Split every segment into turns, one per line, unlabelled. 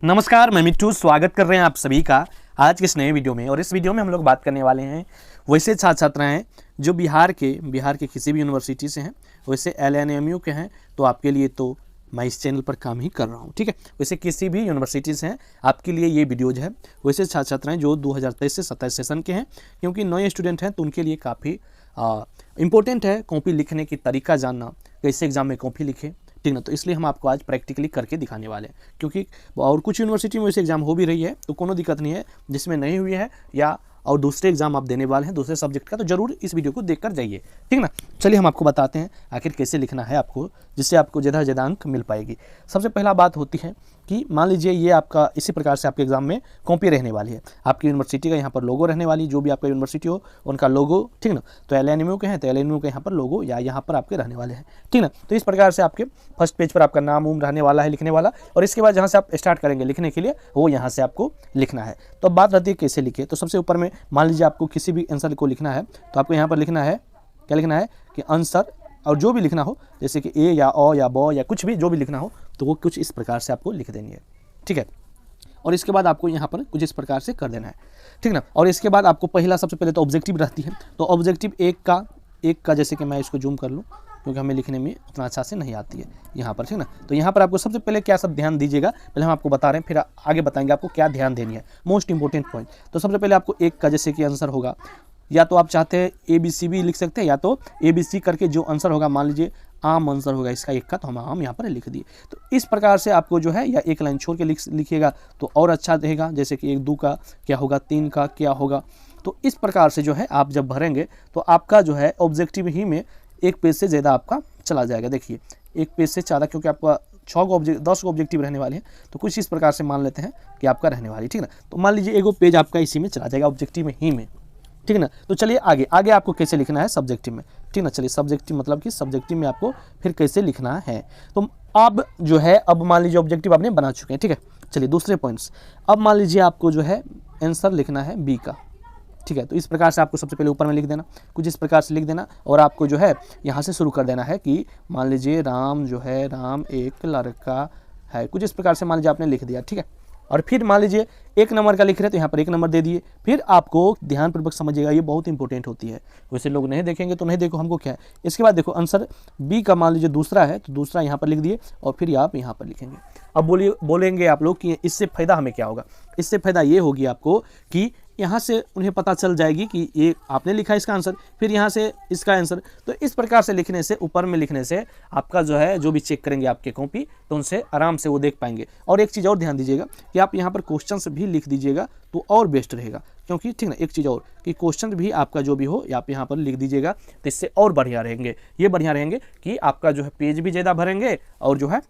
नमस्कार, मैं मिट्टू स्वागत कर रहे हैं आप सभी का आज के इस नए वीडियो में। और इस वीडियो में हम लोग बात करने वाले हैं वैसे छात्र छात्राएँ जो बिहार के किसी भी यूनिवर्सिटी से हैं, वैसे LNMU के हैं तो आपके लिए तो मैं इस चैनल पर काम ही कर रहा हूँ, ठीक है। वैसे किसी भी यूनिवर्सिटी से हैं आपके लिए ये वीडियोज है। वैसे छात्र छात्राएँ जो 2023 से 27 सेशन के हैं, क्योंकि नए स्टूडेंट हैं तो उनके लिए काफ़ी इम्पोर्टेंट है कॉपी लिखने की तरीका जानना, कैसे एग्जाम में कॉपी लिखे, ठीक ना। तो इसलिए हम आपको आज प्रैक्टिकली करके दिखाने वाले हैं, क्योंकि और कुछ यूनिवर्सिटी में वैसे एग्जाम हो भी रही है तो कोनो दिक्कत नहीं है। जिसमें नहीं हुई है या और दूसरे एग्जाम आप देने वाले हैं दूसरे सब्जेक्ट का, तो जरूर इस वीडियो को देखकर जाइए, ठीक ना। चलिए हम आपको बताते हैं आखिर कैसे लिखना है आपको, जिससे आपको ज़्यादा से ज़्यादा अंक मिल पाएगी। सबसे पहला बात होती है कि मान लीजिए ये आपका इसी प्रकार से आपके एग्जाम में कॉपी रहने वाली है। आपकी यूनिवर्सिटी का यहाँ पर लोगो रहने वाली, जो भी आपका यूनिवर्सिटी हो उनका लोगो, ठीक ना। तो LNMU के हैं तो LNMU के यहाँ पर लोगो या यहाँ पर आपके रहने वाले हैं, ठीक ना। तो इस प्रकार से आपके फर्स्ट पेज पर आपका नाम उम रहने वाला है लिखने वाला, और इसके बाद जहाँ से आप स्टार्ट करेंगे लिखने के लिए वो यहाँ से आपको लिखना है। तो अब बात रहती है कैसे लिखे। तो सबसे ऊपर में मान लीजिए आपको किसी भी आंसर को लिखना है तो आपको यहाँ पर लिखना है, क्या लिखना है कि आंसर, और जो भी लिखना हो जैसे कि ए या ओ या बो या कुछ भी जो भी लिखना हो तो वो कुछ इस प्रकार से आपको लिख देनी है, ठीक है। और इसके बाद आपको यहाँ पर कुछ इस प्रकार से कर देना है, ठीक ना। और इसके बाद आपको पहला सबसे पहले तो ऑब्जेक्टिव रहती है, तो ऑब्जेक्टिव एक का जैसे कि मैं इसको जूम कर लूँ क्योंकि हमें लिखने में उतना अच्छा से नहीं आती है यहाँ पर, ठीक ना। तो यहाँ पर आपको सबसे पहले क्या सब ध्यान दीजिएगा, पहले हम आपको बता रहे हैं फिर आगे बताएंगे आपको क्या ध्यान देनी है, मोस्ट इंपॉर्टेंट पॉइंट। तो सबसे पहले आपको एक का जैसे कि आंसर होगा, या तो आप चाहते हैं ABC भी लिख सकते हैं, या तो ABC करके जो आंसर होगा, मान लीजिए आम आंसर होगा इसका एक का, तो हम आम यहाँ पर लिख दिए। तो इस प्रकार से आपको जो है, या एक लाइन छोड़ के लिखिएगा तो और अच्छा रहेगा, जैसे कि 1 2 का क्या होगा, 3 का क्या होगा। तो इस प्रकार से जो है आप जब भरेंगे तो आपका जो है ऑब्जेक्टिव ही में एक पेज से ज़्यादा आपका चला जाएगा। देखिए एक पेज से ज़्यादा, क्योंकि आपका 10 ऑब्जेक्टिव रहने वाले हैं, तो कुछ इस प्रकार से मान लेते हैं कि आपका रहने वाली, ठीक ना। तो मान लीजिए एगो पेज आपका इसी में चला जाएगा, ऑब्जेक्टिव में ही में, ठीक ना। तो चलिए आगे आपको कैसे लिखना है सब्जेक्टिव में, ठीक ना। चलिए सब्जेक्टिव मतलब कि सब्जेक्टिव में आपको फिर कैसे लिखना है। तो अब जो है, अब मान लीजिए ऑब्जेक्टिव आपने बना चुके हैं, ठीक है। चलिए दूसरे पॉइंट्स, अब मान लीजिए आपको जो है आंसर लिखना है B का, ठीक है। तो इस प्रकार से आपको सबसे पहले ऊपर में लिख देना, कुछ इस प्रकार से लिख देना, और आपको जो है यहाँ से शुरू कर देना है कि मान लीजिए राम जो है, राम एक लड़का है, कुछ इस प्रकार से मान लीजिए आपने लिख दिया, ठीक है। और फिर मान लीजिए 1 नंबर का लिख रहे हैं तो यहाँ पर 1 नंबर दे दिए। फिर आपको ध्यानपूर्वक समझिएगा, ये बहुत इंपॉर्टेंट होती है, वैसे लोग नहीं देखेंगे तो नहीं देखो हमको क्या है। इसके बाद देखो आंसर B का मान लीजिए दूसरा है तो दूसरा यहाँ पर लिख दिए, और फिर आप यहाँ पर लिखेंगे। अब बोलेंगे आप लोग कि इससे फ़ायदा हमें क्या होगा। इससे फ़ायदा ये होगी आपको कि यहाँ से उन्हें पता चल जाएगी कि ये आपने लिखा इसका आंसर, फिर यहाँ से इसका आंसर। तो इस प्रकार से लिखने से, ऊपर में लिखने से आपका जो है, जो भी चेक करेंगे आपके कॉपी तो उनसे आराम से वो देख पाएंगे। और एक चीज़ और ध्यान दीजिएगा कि आप यहाँ पर क्वेश्चंस भी लिख दीजिएगा तो और बेस्ट रहेगा, क्योंकि ठीक ना, एक चीज़ और कि क्वेश्चन भी आपका जो भी हो आप यहाँ पर लिख दीजिएगा तो इससे और बढ़िया रहेंगे। ये बढ़िया रहेंगे कि आपका जो है पेज भी ज़्यादा भरेंगे, और जो है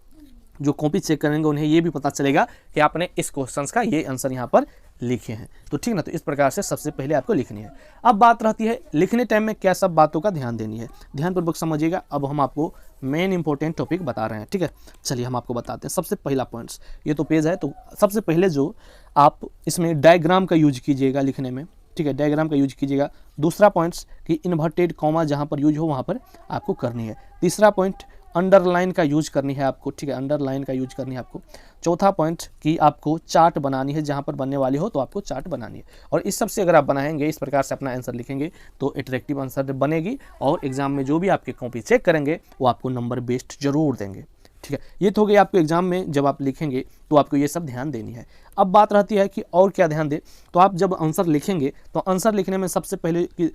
जो कॉपी चेक करेंगे उन्हें ये भी पता चलेगा कि आपने इस क्वेश्चन का ये आंसर यहाँ पर लिखे हैं। तो ठीक ना, तो इस प्रकार से सबसे पहले आपको लिखनी है। अब बात रहती है लिखने टाइम में क्या सब बातों का ध्यान देनी है, ध्यानपूर्वक समझिएगा। अब हम आपको मेन इंपॉर्टेंट टॉपिक बता रहे हैं, ठीक है। चलिए हम आपको बताते हैं। सबसे पहला पॉइंट्स, ये तो पेज है, तो सबसे पहले जो आप इसमें डायग्राम का यूज कीजिएगा लिखने में, ठीक है, डायग्राम का यूज कीजिएगा। दूसरा पॉइंट्स कि इन्वर्टेड कॉमा जहाँ पर यूज हो वहाँ पर आपको करनी है। तीसरा पॉइंट अंडरलाइन का यूज करनी है आपको, ठीक है, अंडरलाइन का यूज करनी है आपको। चौथा पॉइंट कि आपको चार्ट बनानी है, जहाँ पर बनने वाली हो तो आपको चार्ट बनानी है। और इस सब से अगर आप बनाएंगे, इस प्रकार से अपना आंसर लिखेंगे तो अट्रैक्टिव आंसर बनेगी, और एग्जाम में जो भी आपके कॉपी चेक करेंगे वो आपको नंबर बेस्ट जरूर देंगे, ठीक है। ये तो हो गई आपको एग्जाम में जब आप लिखेंगे तो आपको ये सब ध्यान देनी है। अब बात रहती है कि और क्या ध्यान दे। तो आप जब आंसर लिखेंगे तो आंसर लिखने में सबसे पहले कि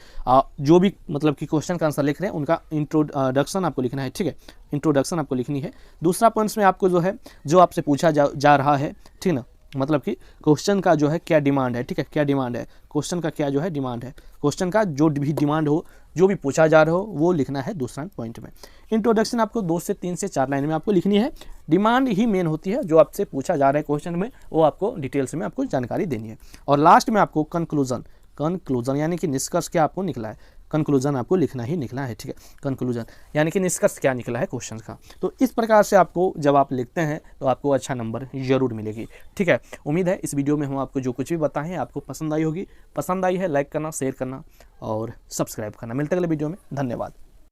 जो भी मतलब कि क्वेश्चन का आंसर लिख रहे हैं उनका इंट्रोडक्शन आपको लिखना है, ठीक है, इंट्रोडक्शन आपको लिखनी है। दूसरा पॉइंट्स में आपको जो है, जो आपसे पूछा जा रहा है, ठीक ना, मतलब कि क्वेश्चन का जो है क्या डिमांड है, ठीक है, क्या डिमांड है, क्वेश्चन का क्या जो है डिमांड है, क्वेश्चन का जो भी डिमांड हो, जो भी पूछा जा रहा हो वो लिखना है दूसरा पॉइंट में। इंट्रोडक्शन आपको 2 से 3 से 4 लाइन में आपको लिखनी है। डिमांड ही मेन होती है, जो आपसे पूछा जा रहा है क्वेश्चन में वो आपको डिटेल्स में आपको जानकारी देनी है। और लास्ट में आपको कंक्लूजन यानी कि निष्कर्ष क्या आपको निकला है, कंक्लूजन आपको लिखना ही निकला है, ठीक है, कंक्लूजन यानी कि निष्कर्ष क्या निकला है क्वेश्चन का। तो इस प्रकार से आपको जब आप लिखते हैं तो आपको अच्छा नंबर जरूर मिलेगी, ठीक है। उम्मीद है इस वीडियो में हम आपको जो कुछ भी बताएं हैं आपको पसंद आई होगी। पसंद आई है लाइक करना, शेयर करना और सब्सक्राइब करना। मिलते अगले वीडियो में, धन्यवाद।